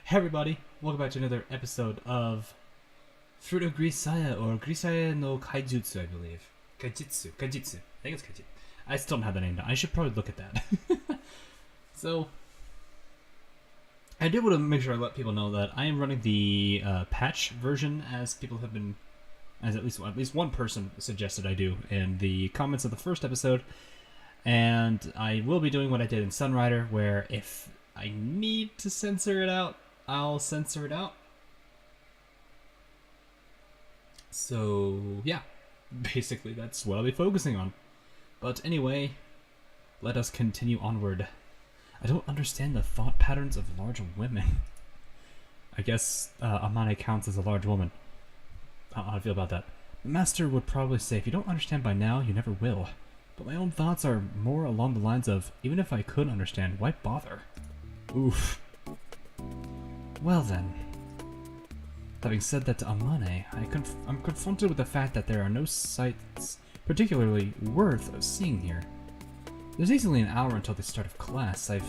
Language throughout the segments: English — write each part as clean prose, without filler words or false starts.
Hey everybody, welcome back to another episode of Fruit of Grisaia, or Grisaia no Kaijutsu, I believe. Kaijitsu. I think it's Kaijitsu. I still don't have the name down. I should probably look at that. So, I did want to make sure I let people know that I am running the patch version, as people have been, as at least one person suggested I do in the comments of the first episode. And I will be doing what I did in Sunrider, where if I need to censor it out, I'll censor it out. So, yeah. Basically, that's what I'll be focusing on. But anyway, let us continue onward. I don't understand the thought patterns of large women. I guess Amane counts as a large woman. I don't know how I feel about that. The master would probably say, if you don't understand by now, you never will. But my own thoughts are more along the lines of, even if I could understand, why bother? Oof. Well then. Having said that to Amane, I'm confronted with the fact that there are no sights particularly worth of seeing here. There's easily an hour until the start of class. I've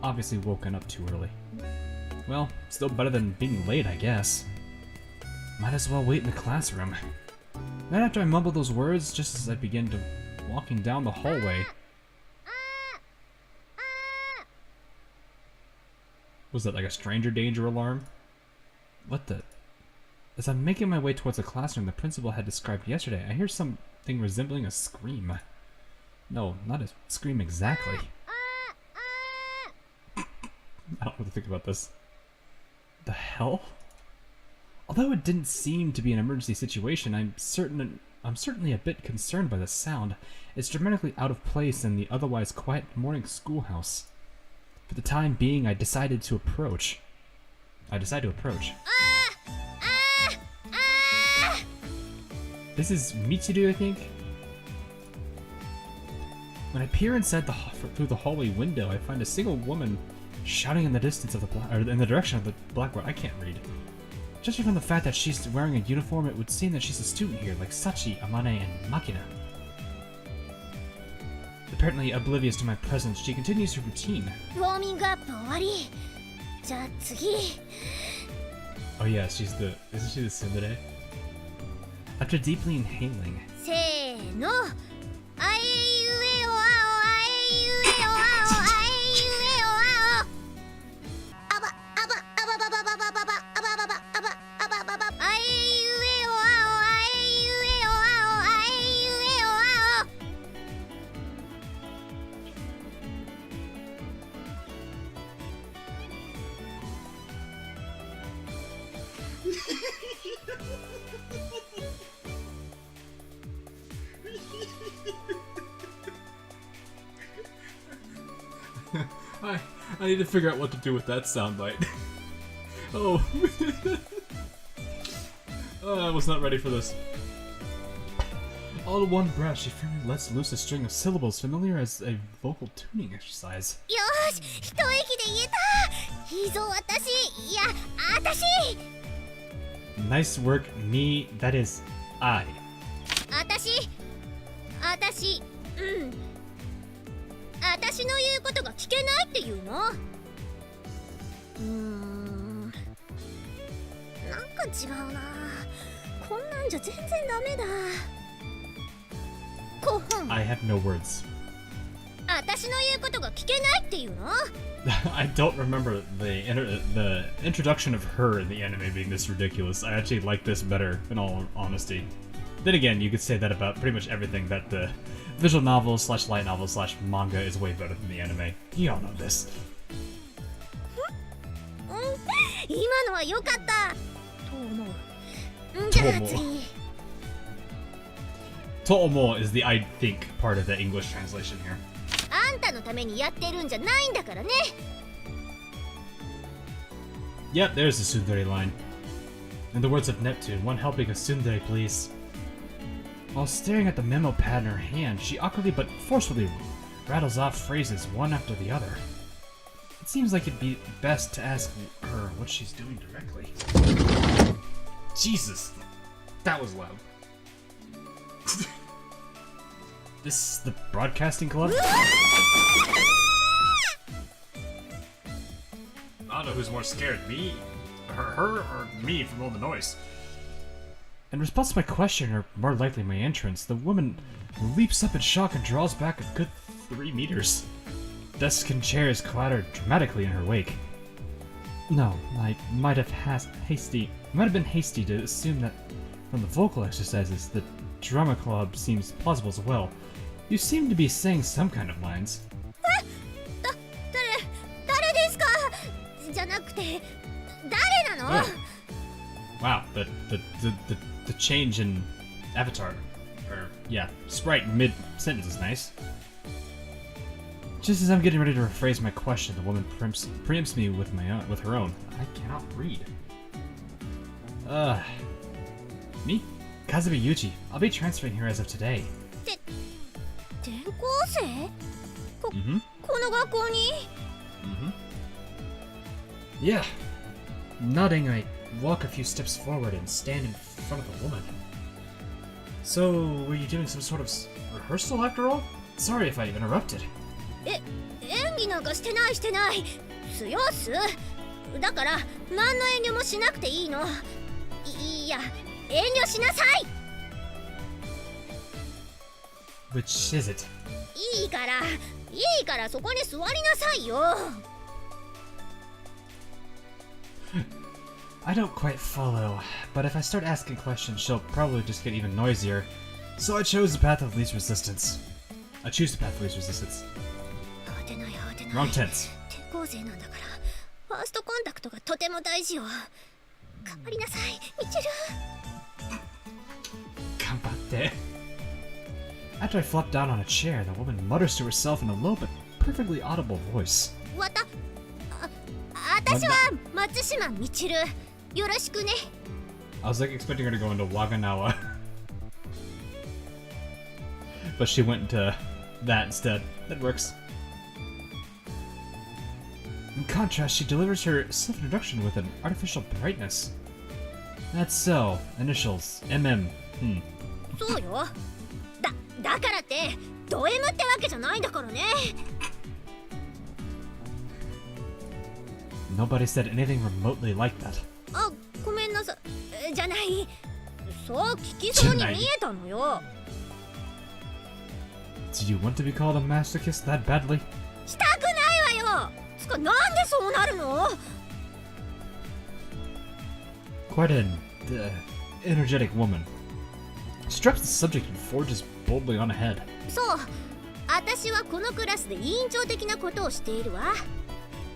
obviously woken up too early. Well, still better than being late, I guess. Might as well wait in the classroom. Right after I mumble those words, just as I begin to walking down the hallway. Was that like a stranger danger alarm? What the? As I'm making my way towards the classroom the principal had described yesterday, I hear something resembling a scream. No, not a scream exactly. I don't know what to think about this. The hell? Although it didn't seem to be an emergency situation, I'm certainly a bit concerned by the sound. It's dramatically out of place in the otherwise quiet morning schoolhouse. For the time being, I decided to approach. This is Michiru, I think? When I peer inside through the hallway window, I find a single woman shouting in the distance of in the direction of the blackboard. I can't read. Judging from the fact that she's wearing a uniform, it would seem that she's a student here, like Sachi, Amane, and Makina. Apparently oblivious to my presence, she continues her routine. Oh yeah, isn't she the tsundere? After deeply inhaling, I need to figure out what to do with that soundbite. Oh. I was not ready for this. All in one breath, she firmly lets loose a string of syllables familiar as a vocal tuning exercise. Nice work, me, that is, I. I have no words. I don't remember the introduction of her in the anime being this ridiculous. I actually like this better, in all honesty. Then again, you could say that about pretty much everything, that the visual novel / light novel / manga is way better than the anime. You all know this. Tomo is the I think part of the English translation here. Yep, there's the tsundere line. In the words of Neptune, one helping a tsundere, please. While staring at the memo pad in her hand, she awkwardly but forcefully rattles off phrases one after the other. It seems like it'd be best to ask her what she's doing directly. Jesus! That was loud. This the broadcasting club? Oh don't know who's more scared, me, her or me from all the noise. In response to my question, or more likely my entrance, the woman leaps up in shock and draws back a good 3 meters. Desks and chairs clatter dramatically in her wake. No, I might have been hasty to assume that from the vocal exercises, the drama club seems plausible as well. You seem to be saying some kind of lines. Oh. Wow, the change in avatar, or yeah, sprite mid-sentence is nice. Just as I'm getting ready to rephrase my question, the woman preempts me with her own. I cannot read. Me? Kazumi Yuji. I'll be transferring here as of today. Yeah. Nodding, I walk a few steps forward and stand in front of the woman. So, were you doing some sort of rehearsal after all? Sorry if I interrupted. 演技なんかしてないしてない。すよす。だから何の遠慮もしなくていいの。いや、遠慮しなさい。Which is it? いいからそこに座りなさいよ。I don't quite follow, but if I start asking questions, she'll probably just get even noisier. So I chose the path of least resistance. I choose the path of least resistance. Wrong tense. 転校生なんだから、ファーストコンタクトがとても大事よ。頑張りなさい、みちる。頑張って。After I flop down on a chair, the woman mutters to herself in a low but perfectly audible voice. 私は松島みちる。よろしくね。I was like expecting her to go into Waganawa. But she went into that instead. That works. In contrast, she delivers her self-introduction with an artificial brightness. That's so. Initials. MM. そうよ。だからって、ド M ってわけじゃないんだからね。Nobody said anything remotely like that. あ、ごめんなさい。じゃない。そう聞きそうに見えたのよ。Do you want to be called a masochist that badly? したくないわよ。つかなんでそうなるの？ Quite an energetic woman. She drops the subject and forges boldly on ahead. そう。私はこのクラスで委員長的なことをしているわ。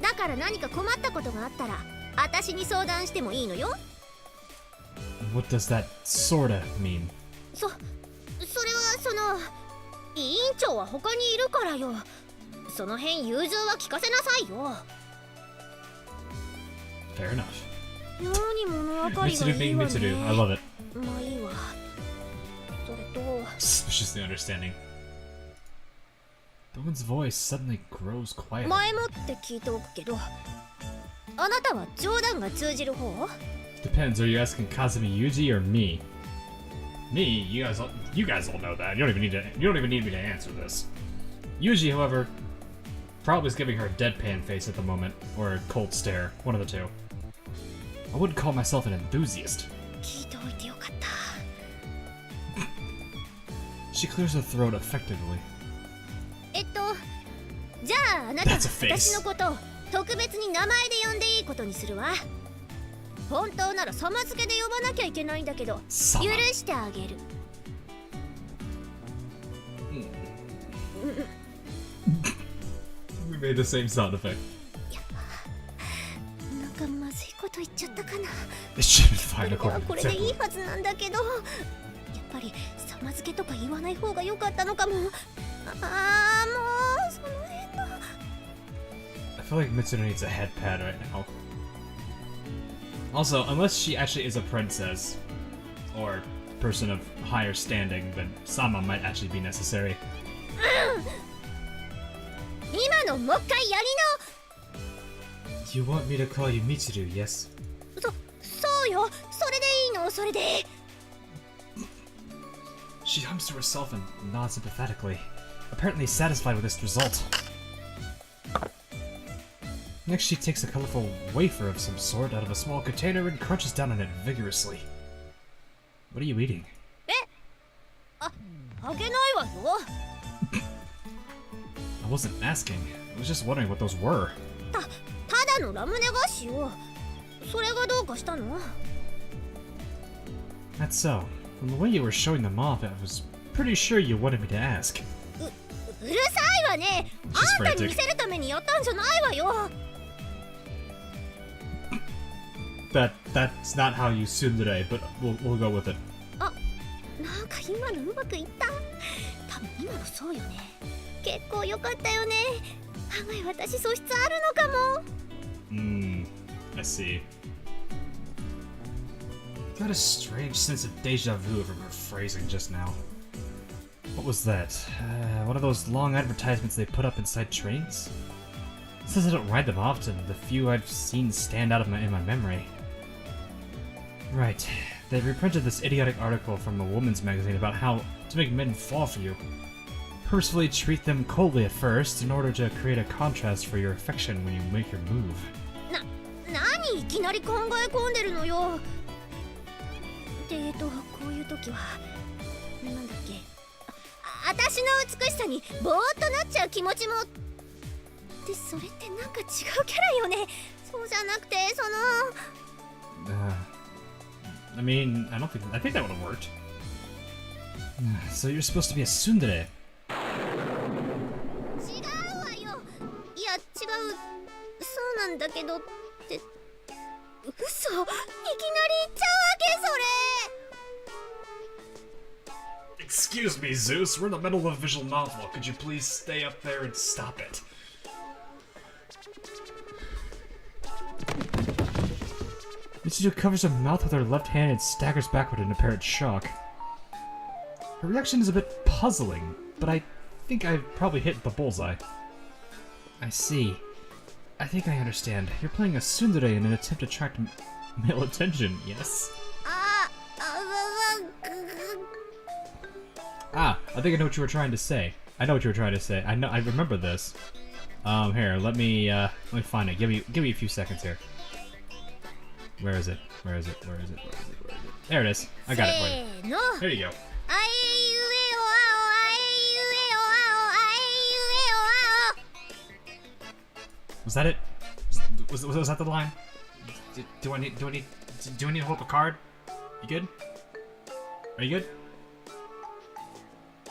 だから何か困ったことがあったら、私に相談してもいいのよ。What does that sorta mean? それは委員長は他にいるからよ。その辺融通は聞かせなさいよ。Fair enough. 妙に物分かりがいい Mitsuru わ being ね。 Mitsuru. I love it. まあいいわ。それと Suspiciously understanding. The woman's voice suddenly grows quieter. 前もって聞いておくけど、あなたは冗談が通じる方？ Depends. Are you asking Kazumi Yuji or me? Me? You guys all know that. You don't even need me to answer this. Yuji, however, probably is giving her a deadpan face at the moment, or a cold stare. One of the two. I wouldn't call myself an enthusiast. 聞いておいてよかった。She clears her throat effectively. じゃああなたは That's a face. 私のことを特別に名前で呼んでいいことにするわ。本当なら様付けで呼ばなきゃいけないんだけど、許 Sama. してあげる。We made the same sound effect. なんかまずいこと言っちゃったかな。 It should be fine これは according こ to れでいい template. はずなんだけど、やっぱり様付けとか言わない方が良かったのかも。もうその辺の。I feel like Mitsuru needs a head pad right now. Also, unless she actually is a princess, or person of higher standing, then Sama might actually be necessary. 今のもう一回やり You want me to call you Mitsuru, yes? そうよ。それでいいの、それで。 She hums to herself and nods sympathetically, apparently satisfied with this result. Next, she takes a colorful wafer of some sort out of a small container and crunches down on it vigorously. What are you eating? あげないわよ。 I wasn't asking. I was just wondering what those were. ただのラムネ菓子よ。それがどうかしたの？ That's so. From the way you were showing them off, I was pretty sure you wanted me to ask. うるさいわね。あんたに見せるためにやったんじゃないわよ。 That's not how you tsundere, but we'll go with it. あ、なんか今のうまくいった。多分今のそうよね。結構良かったよね。案外私素質あるのかも。I see. Got a strange sense of deja vu from her phrasing just now. What was that? One of those long advertisements they put up inside trains? Since I don't ride them often, the few I've seen stand out in my memory. Right. They reprinted this idiotic article from a woman's magazine about how to make men fall for you. Purposefully treat them coldly at first in order to create a contrast for your affection when you make your move. 何いきなり考え込んでるのよ。でこういう時はなんだっけ。私の美しさにぼーっとなっちゃう気持ちも。でそれってなんか違うキャラよね。そうじゃなくてその。I mean, I think that would have worked. So you're supposed to be a tsundere. 違うわよ。いや違う。そうなんだけどって嘘。いきなり言っちゃうわけそれ。 Excuse me, Zeus. We're in the middle of a visual novel. Could you please stay up there and stop it? Mitsuko covers her mouth with her left hand and staggers backward in apparent shock. Her reaction is a bit puzzling, but I think I've probably hit the bullseye. I see. I think I understand. You're playing a tsundere in an attempt to attract male attention, yes? I think I know what you were trying to say. I know what you were trying to say. I remember this. Here, let me find it. Give me a few seconds here. Where is it? Where is it? Where is it? Where is it? Where is it? There it is. I got it for you. There you go. Was that it? Was that the line? Do I need to hold up a card? You good? Are you good?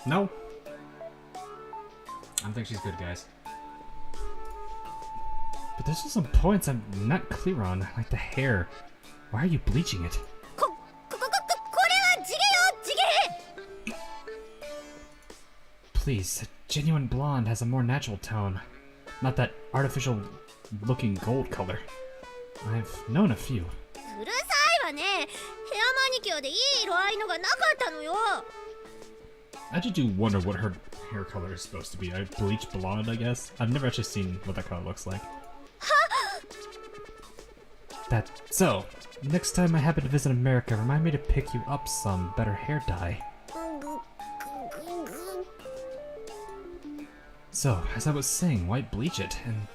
No? I don't think she's good, guys. But there's still some points I'm not clear on, like the hair. Why are you bleaching it? Please, a genuine blonde has a more natural tone, not that artificial-looking gold color. I've known a few. I just do wonder what her hair color is supposed to be. I bleach blonde, I guess. I've never actually seen what that color looks like. So, next time I happen to visit America, remind me to pick you up some better hair dye. So, as I was saying, why bleach it? And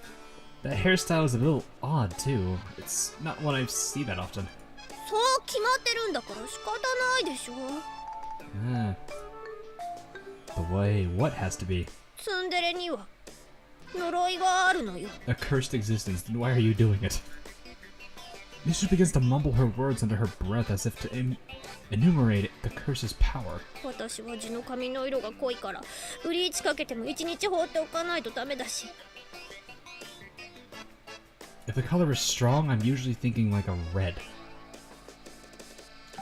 that hairstyle is a little odd, too. It's not one I see that often. The way what has to be? A cursed existence, then why are you doing it? Misha begins to mumble her words under her breath as if to enumerate the curse's power. If the color is strong, I'm usually thinking like a red.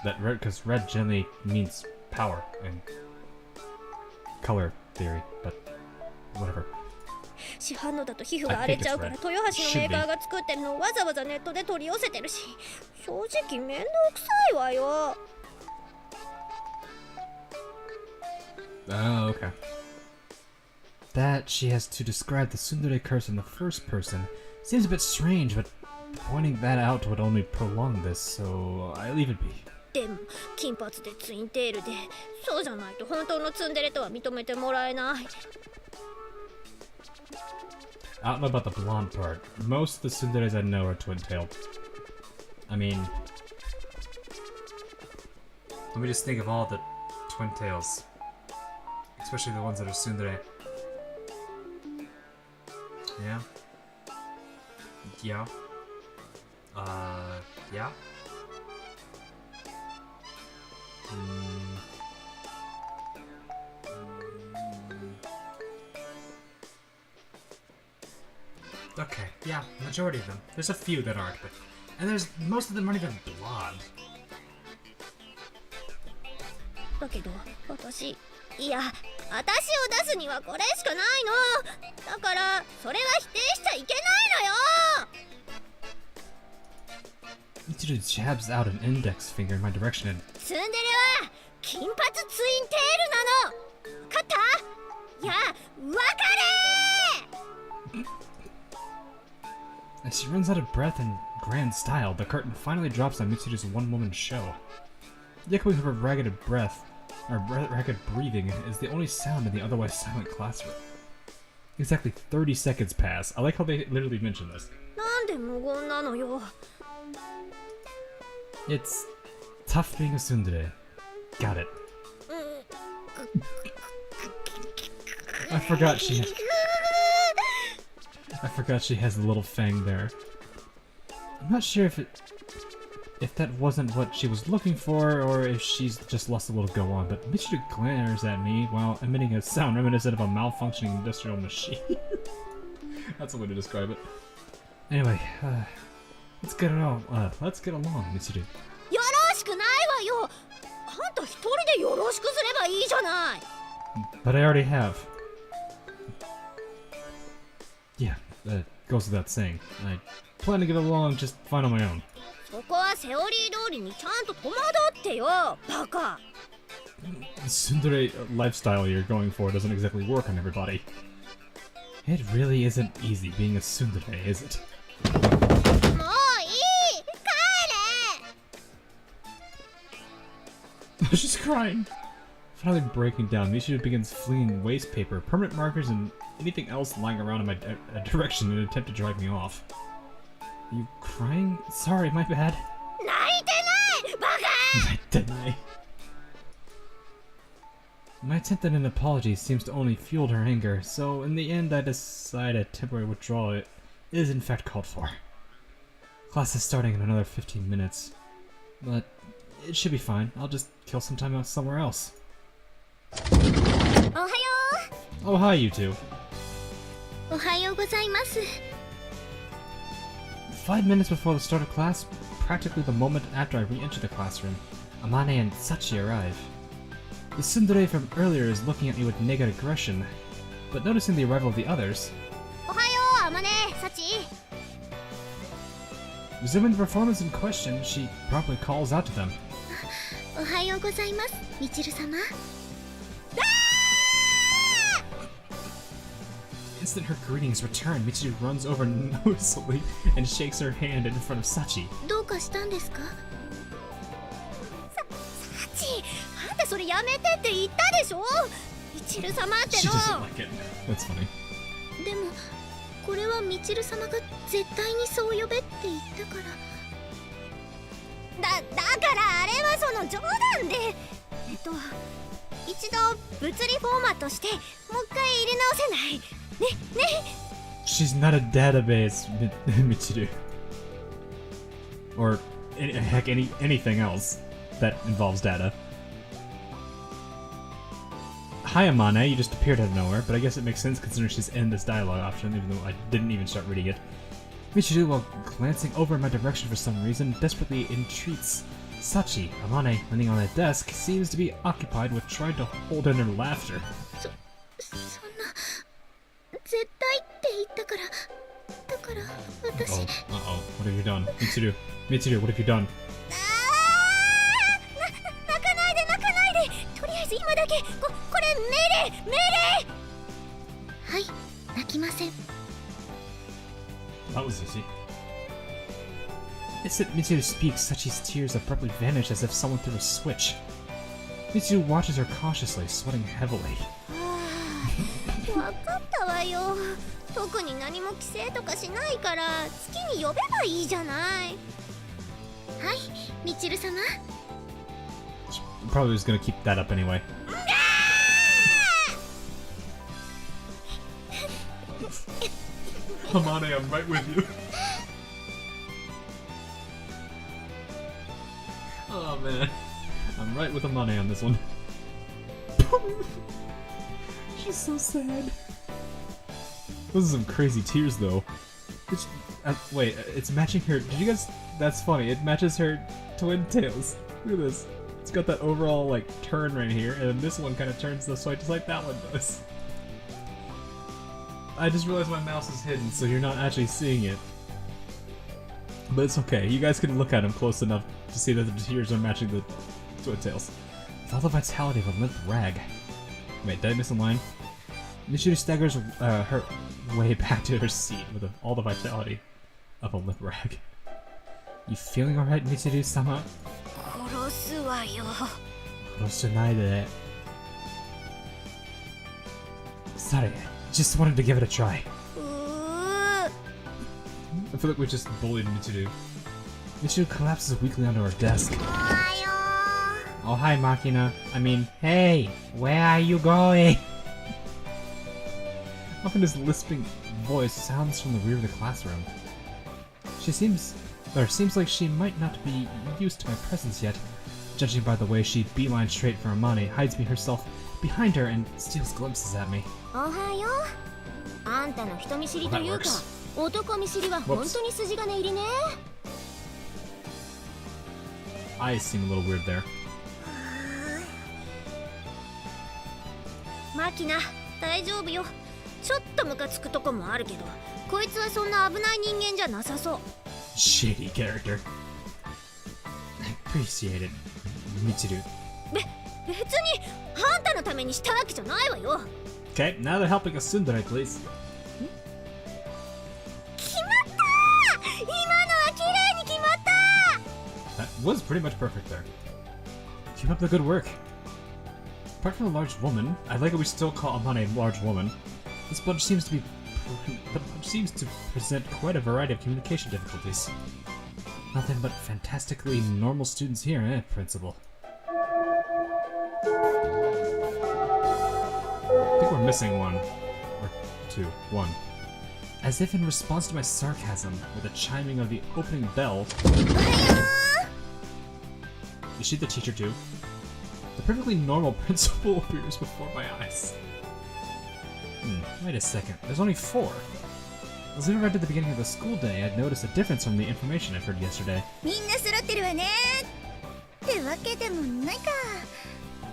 That red, because red generally means power and color theory, but whatever. 市販のだと皮膚が荒れちゃうから豊橋のメーカーが作ってるのをわざわざネットで取り寄せてるし、正直面倒くさいわよ。Oh, okay. That she has to describe the tsundere curse in the first person seems a bit strange, but pointing that out would only prolong this, so I leave it be. でも金髪でツインテールで、そうじゃないと本当のツンデレとは認めてもらえない。I don't know about the blonde part. Most of the tsunderes I know are twin-tailed. I mean... Let me just think of all the twin tails. Especially the ones that are tsundere. Yeah? Yeah? Yeah? Okay, yeah, majority of them. There's a few that aren't, but... And there's... most of them aren't even blonde. だけど私いや私を出すにはこれしかないのだからそれは否定しちゃいけないのよ Michiru jabs out an index finger in my direction and... ツンデレは金髪ツインテールなの分かったいや分かれ As she runs out of breath in grand style, the curtain finally drops on Michiru's one-woman show. The echoing of her ragged breath, or ragged breathing, is the only sound in the otherwise silent classroom. Exactly 30 seconds pass. I like how they literally mention this. なんで無言なのよ It's tough being a tsundere. Got it. I forgot she has the little fang there. I'm not sure if that wasn't what she was looking for, or if she's just lost a little go on, but Michiru glares at me while emitting a sound reminiscent of a malfunctioning industrial machine. That's a way to describe it. Anyway, let's get along, Michiru. よろしくないわよあんた一人でよろしくすればいいじゃない But I already have. Yeah, that goes without saying. I plan to get along just fine on my own. そこはセオリー通りにちゃんと戸惑ってよバカ The tsundere lifestyle you're going for doesn't exactly work on everybody. It really isn't easy being a tsundere, is it? もういい帰 She's crying! Finally breaking down, Michiru begins flinging waste paper, permanent markers, and anything else lying around in my direction in an attempt to drive me off. Are you crying? Sorry, my bad. れ泣いてないバカ Didn't I? My attempt at an apology seems to only fuel her anger, so in the end I decide a temporary withdrawal is in fact called for. Class is starting in another 15 minutes, but it should be fine. I'll just kill some time out somewhere else. おはよ Oh, hi, you two. うおはようございます 5 minutes before the start of class, practically the moment after I re-enter the classroom, Amane and Sachi arrive. The tsundere from earlier is looking at me with negative aggression, but noticing the arrival of the others, おはようあまねサチ resuming the performance in question, she promptly calls out to them. おはようございますみちる様 Instant her greetings return, Michiru runs over noticeably and shakes her hand in front of Sachi. どうかしたんですかサチあんたそれやめてって言ったでしょみちる様って She の doesn't like it. That's funny. でもこれはみちる様が絶対にそう呼べって言ったからだからあれはその冗談で一度物理フォーマットしてもう一回入れ直せないね She's not a database, Michiru. Or, heck, anything else that involves data. Hi, Amane, you just appeared out of nowhere, but I guess it makes sense considering she's in this dialogue option, even though I didn't even start reading it. Michiru, while glancing over in my direction for some reason, desperately entreats Sachi. Amane, leaning on a desk, seems to be occupied with trying to hold in her laughter. そんな絶対って言ったからだから私 Uh-oh, what have you done? Michiru, what have you done? 泣かないでとりあえず今だけこれ命令はい泣きません That was easy. Instant Michiru speaks, Sachi's tears abruptly vanish as if someone threw a switch. Michiru watches her cautiously, sweating heavily. わかったわよ特に何も規制とかしないから好きに呼べばいいじゃない。はい、みちる様。 Probably just gonna keep that up anyway. Amane, I'm right with you. Oh man, I'm right with Amane on this one. She's so sad. Those are some crazy tears though. Wait, it's matching her. Did you guys? That's funny. It matches her twin tails. Look at this. It's got that overall like turn right here, and then this one kind of turns this way just like that one does. I just realized my mouse is hidden, so you're not actually seeing it. But it's okay. You guys can look at them close enough to see that the tears are matching the twin tails. With all the vitality of a limp rag. Wait, did I miss a line? Michiru staggers her way back to her seat with all the vitality of a limp rag. You feeling alright, Michiru-sama? 殺すわよ。殺してないで。Sorry, just wanted to give it a try. I feel like we just bullied Michiru. Michiru collapses weakly onto her desk. Oh, hi, Makina. I mean, hey, where are you going? Makina's lisping voice sounds from the rear of the classroom. Seems like she might not be used to my presence yet. Judging by the way she beelines straight for Amane, hides me herself behind her and steals glimpses at me. おはよう。あんたの人見知りというか、男見知りは本当に筋金入りね。Eyes seem a little weird there. マキナ、大丈夫よ。ちょっとムカつくとこもあるけど、こいつはそんな危ない人間じゃなさそう。Shady character. I appreciate it, Michiru. 別にあんたのためにしたわけじゃないわよ。Okay, now they're helping a tsundere, please. 決まった！今のは綺麗に決まった！ That was pretty much perfect there. Keep up the good work. Apart from the large woman, I like how we still call Amane a large woman. This bunch seems to present quite a variety of communication difficulties. Nothing but fantastically normal students here, eh, Principal? I think we're missing one. Or two. One. As if in response to my sarcasm, with the chiming of the opening bell... Is she the teacher too? The perfectly normal principal appears before my eyes. Wait a second. There's only 4. As I read at the beginning of the school day, I'd noticed a difference from the information I've heard yesterday. みんな揃ってるわね。ってわけでもないか。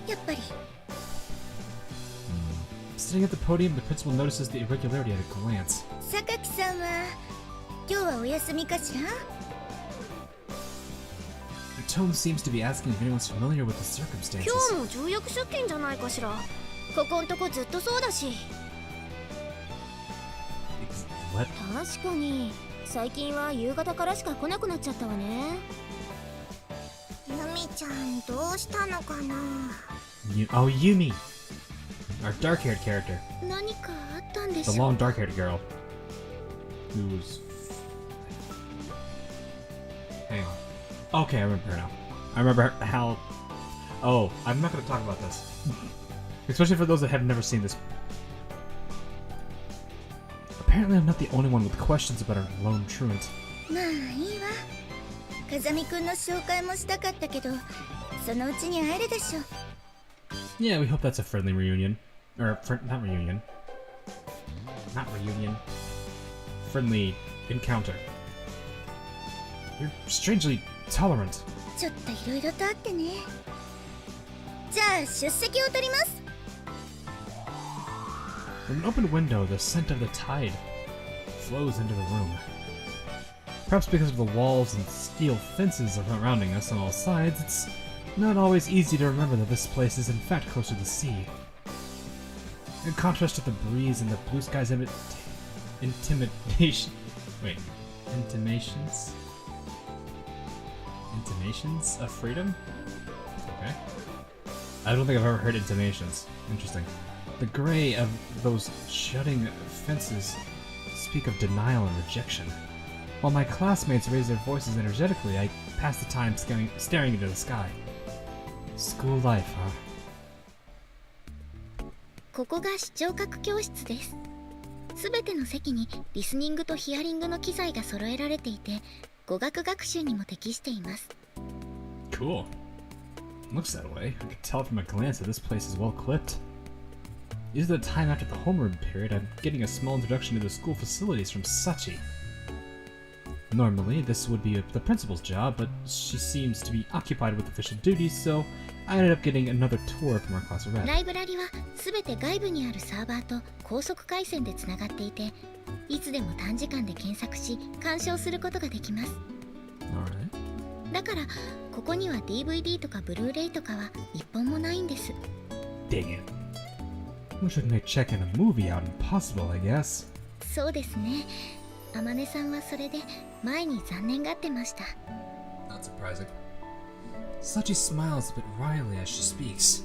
やっぱり。Sitting at the podium, the principal notices the irregularity at a glance. 榊さんは今日はお休みかしら? The tone seems to be asking if anyone's familiar with the circumstances. 今日も重役出勤じゃないかしら。ここんとこずっとそうだし。What? 確かに最近は夕方からしか来なくなっちゃったわね。ユミちゃんどうしたのかな。Oh, Yumi! Our dark-haired character. 何かあったんでしょう。 The long dark-haired girl. Who's... Hang on. Okay, I remember her now. I remember how... Oh, I'm not going to talk about this. Especially for those that have never seen this. Apparently I'm not the only one with questions about our lone truant. まあいいわ。風見くんの紹介もしたかったけど、そのうちに会えるでしょ。Yeah, we hope that's a friendly reunion. Or, not reunion. Not reunion. Friendly encounter. You're strangely tolerant. ちょっといろいろとあってね。じゃあ出席を取ります。From an open window, the scent of the tide flows into the room. Perhaps because of the walls and steel fences surrounding us on all sides, it's not always easy to remember that this place is in fact close to the sea. In contrast to the breeze and the blue skies intimations? Intimations of freedom? Okay. I don't think I've ever heard intimations. Interesting. The gray of those shutting fences speak of denial and rejection. While my classmates raise their voices energetically, I pass the time staring into the sky. School life, huh? ここが視聴覚教室です。すべての席にリスニングとヒアリングの機材が揃えられていて、語学学習にも適しています。Cool. Looks that way. I can tell from a glance that this place is well equipped. Usually the time after the homeroom period, I'm getting a small introduction to the school facilities from Sachi. Normally, this would be the principal's job, but she seems to be occupied with official duties, so I ended up getting another tour from our class rep. ライブラリはすべて外部にあるサーバーと高速回線でつながっていて、いつでも短時間で検索し鑑賞することができます。Alright. だからここには DVD とかブルーレイとかは一本もないんです。Dang it. We should make checking a movie out impossible, I guess. そうですね。あまねさんはそれで前に残念がってました。Not surprising. Sachi smiles a bit wryly as she speaks.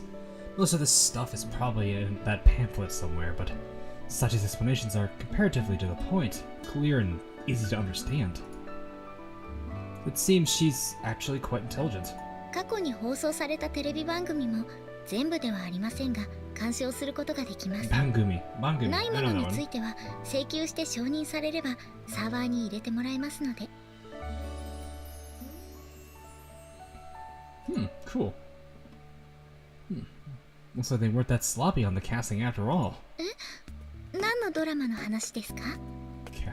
Most of this stuff is probably in that pamphlet somewhere, but Sachi's explanations are comparatively to the point, clear and easy to understand. It seems she's actually quite intelligent. 過去に放送されたテレビ番組も全部ではありませんが鑑賞することができます。Bangumi. ないものについては請求して承認されればサーバーに入れてもらえますので。Cool. Looks like they weren't that sloppy on the casting after all. 何のドラマの話ですか？ Okay.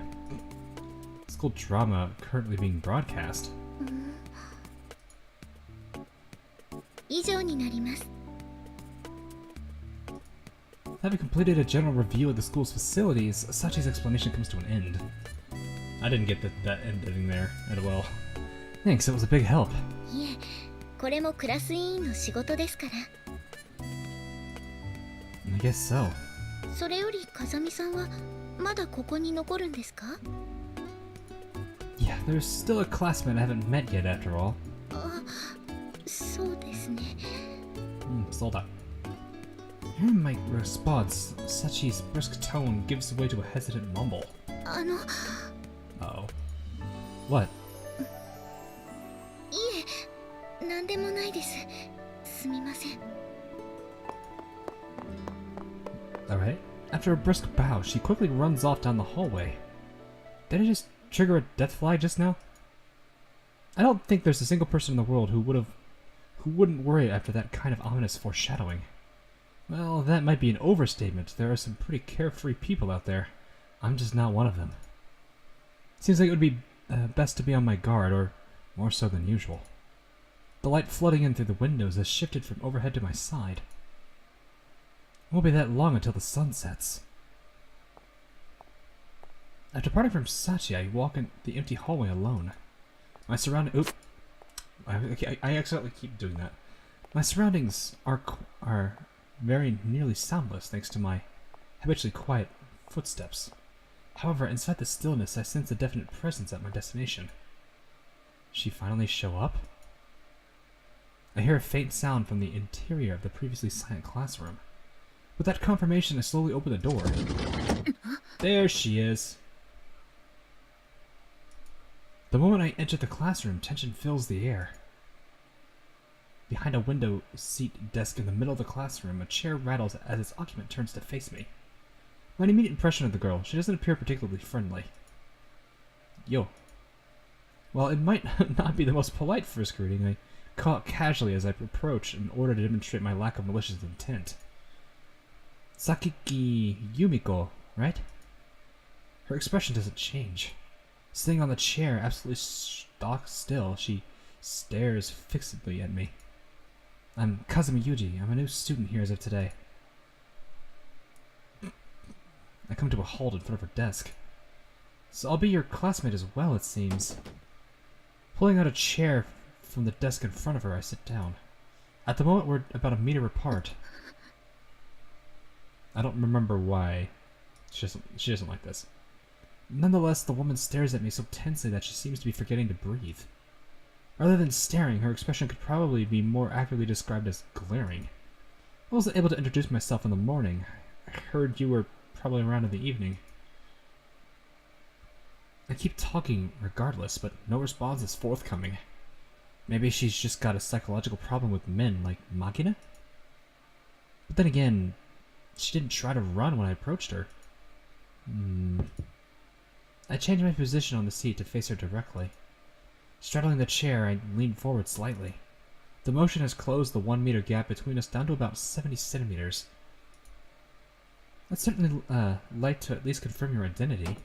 School drama currently being broadcast. 以上になります。Having completed a general review of the school's facilities, Sachi's explanation comes to an end. I didn't get that ending there at all. Thanks, it was a big help. いえ、これもクラス委員の仕事ですから。I guess so. それより風見さんはまだここに残るんですか？ Yeah, there's still a classmate I haven't met yet after all. あ、そうですね。Sold out. Hearing my response, Sachi's brisk tone gives way to a hesitant mumble. Uh-oh. What? いえ、なんでもないです。すみません。Alright. After a brisk bow, she quickly runs off down the hallway. Did I just trigger a death flag just now? I don't think there's a single person in the world who wouldn't worry after that kind of ominous foreshadowing. Well, that might be an overstatement. There are some pretty carefree people out there. I'm just not one of them. Seems like it would be best to be on my guard, or more so than usual. The light flooding in through the windows has shifted from overhead to my side. It won't be that long until the sun sets. After parting from Sachi, I walk in the empty hallway alone. My surroundings... Oop. I accidentally keep doing that. My surroundings are very nearly soundless thanks to my habitually quiet footsteps. However, inside the stillness, I sense a definite presence at my destination. She finally show up? I hear a faint sound from the interior of the previously silent classroom. With that confirmation, I slowly open the door. There she is. The moment I enter the classroom, tension fills the air. Behind a window seat desk in the middle of the classroom, a chair rattles as its occupant turns to face me. My immediate impression of the girl, she doesn't appear particularly friendly. Yo. While it might not be the most polite first greeting, I call it casually as I approach in order to demonstrate my lack of malicious intent. Sakiki Yumiko, right? Her expression doesn't change. Sitting on the chair, absolutely stock still, she stares fixedly at me. I'm Kazumi Yuji. I'm a new student here as of today. I come to a halt in front of her desk. So I'll be your classmate as well, it seems. Pulling out a chair from the desk in front of her, I sit down. At the moment, we're about a meter apart. I don't remember why. She doesn't like this. Nonetheless, the woman stares at me so tensely that she seems to be forgetting to breathe. Rather than staring, her expression could probably be more accurately described as glaring. I wasn't able to introduce myself in the morning. I heard you were probably around in the evening. I keep talking regardless, but no response is forthcoming. Maybe she's just got a psychological problem with men, like Machina? But then again, she didn't try to run when I approached her. I changed my position on the seat to face her directly. Straddling the chair, I leaned forward slightly. The motion has closed the 1 meter gap between us down to about 70 centimeters. I'd certainly like to at least confirm your identity.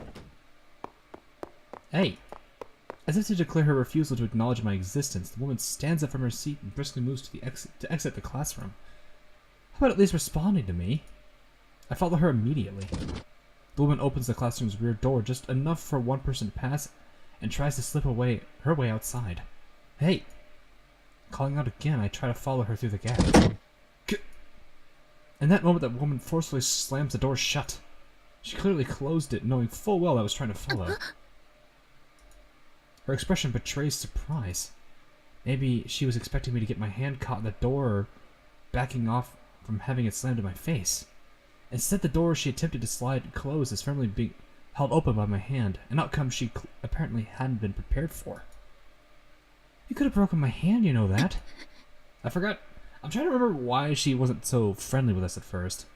Hey! As if to declare her refusal to acknowledge my existence, the woman stands up from her seat and briskly moves to exit the classroom. How about at least responding to me? I follow her immediately. The woman opens the classroom's rear door just enough for one person to pass and tries to slip her way outside. Hey! Calling out again, I try to follow her through the gap. In that moment, that woman forcefully slams the door shut. She clearly closed it, knowing full well I was trying to follow. Her expression betrays surprise. Maybe she was expecting me to get my hand caught in the door or backing off from having it slammed in my face. Instead, the door she attempted to slide closed is firmly being held open by my hand, an outcome she apparently hadn't been prepared for. You could have broken my hand, you know that. I forgot. I'm trying to remember why she wasn't so friendly with us at first.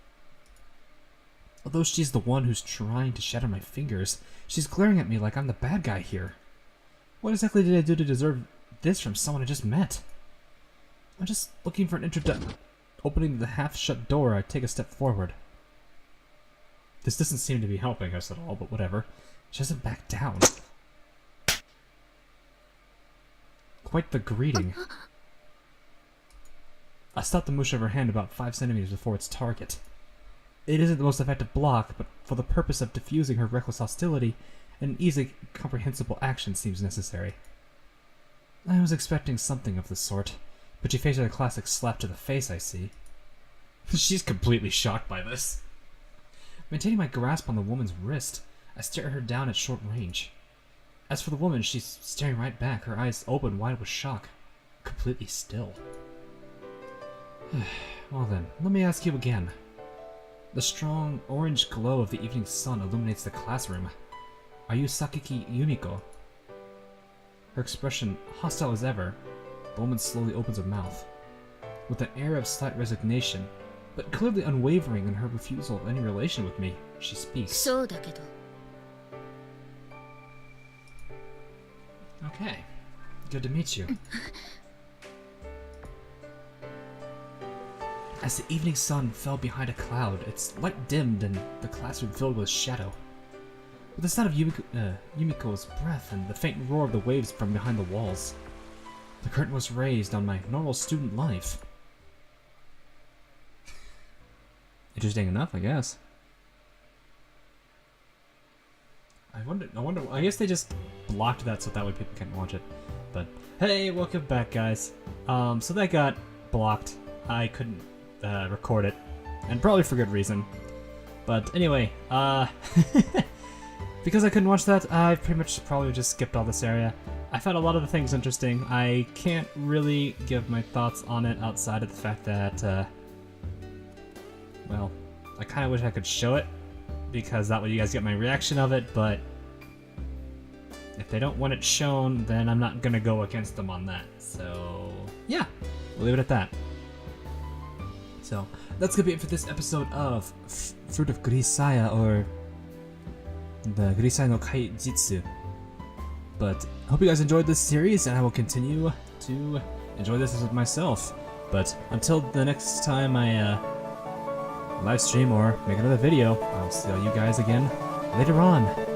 Although she's the one who's trying to shatter my fingers, she's glaring at me like I'm the bad guy here. What exactly did I do to deserve this from someone I just met? I'm just looking for an introduction. Opening the half-shut door, I take a step forward. This doesn't seem to be helping us at all, but whatever. She doesn't back down. Quite the greeting. I stop the motion of her hand about 5 centimeters before its target. It isn't the most effective block, but for the purpose of diffusing her reckless hostility, an easy, comprehensible action seems necessary. I was expecting something of the sort, but she faced a classic slap to the face, I see. She's completely shocked by this. Maintaining my grasp on the woman's wrist, I stare at her down at short range. As for the woman, she's staring right back, her eyes open wide with shock, completely still. Well then, let me ask you again. The strong orange glow of the evening sun illuminates the classroom. Are you Sakiki Yumiko? Her expression hostile as ever, the woman slowly opens her mouth. With an air of slight resignation, but clearly unwavering in her refusal of any relation with me, she speaks. Okay, good to meet you. As the evening sun fell behind a cloud, its light dimmed and the classroom filled with shadow. With the sound of Yumiko's breath and the faint roar of the waves from behind the walls, the curtain was raised on my normal student life. Interesting enough, I guess. I wonder, I guess they just blocked that so that way people can't watch it. But, hey, welcome back, guys. So that got blocked. I couldn't record it, and probably for good reason. But anyway, because I couldn't watch that, I pretty much probably just skipped all this area. I found a lot of the things interesting. I can't really give my thoughts on it outside of the fact that, well, I kind of wish I could show it, because that way you guys get my reaction of it, but if they don't want it shown, then I'm not gonna go against them on that. So, yeah, we'll leave it at that. So, that's gonna be it for this episode of Fruit of Grisaia, or the Grisaia no Kaijitsu. But I hope you guys enjoyed this series, and I will continue to enjoy this as myself. But until the next time I live stream or make another video, I'll see all you guys again later on.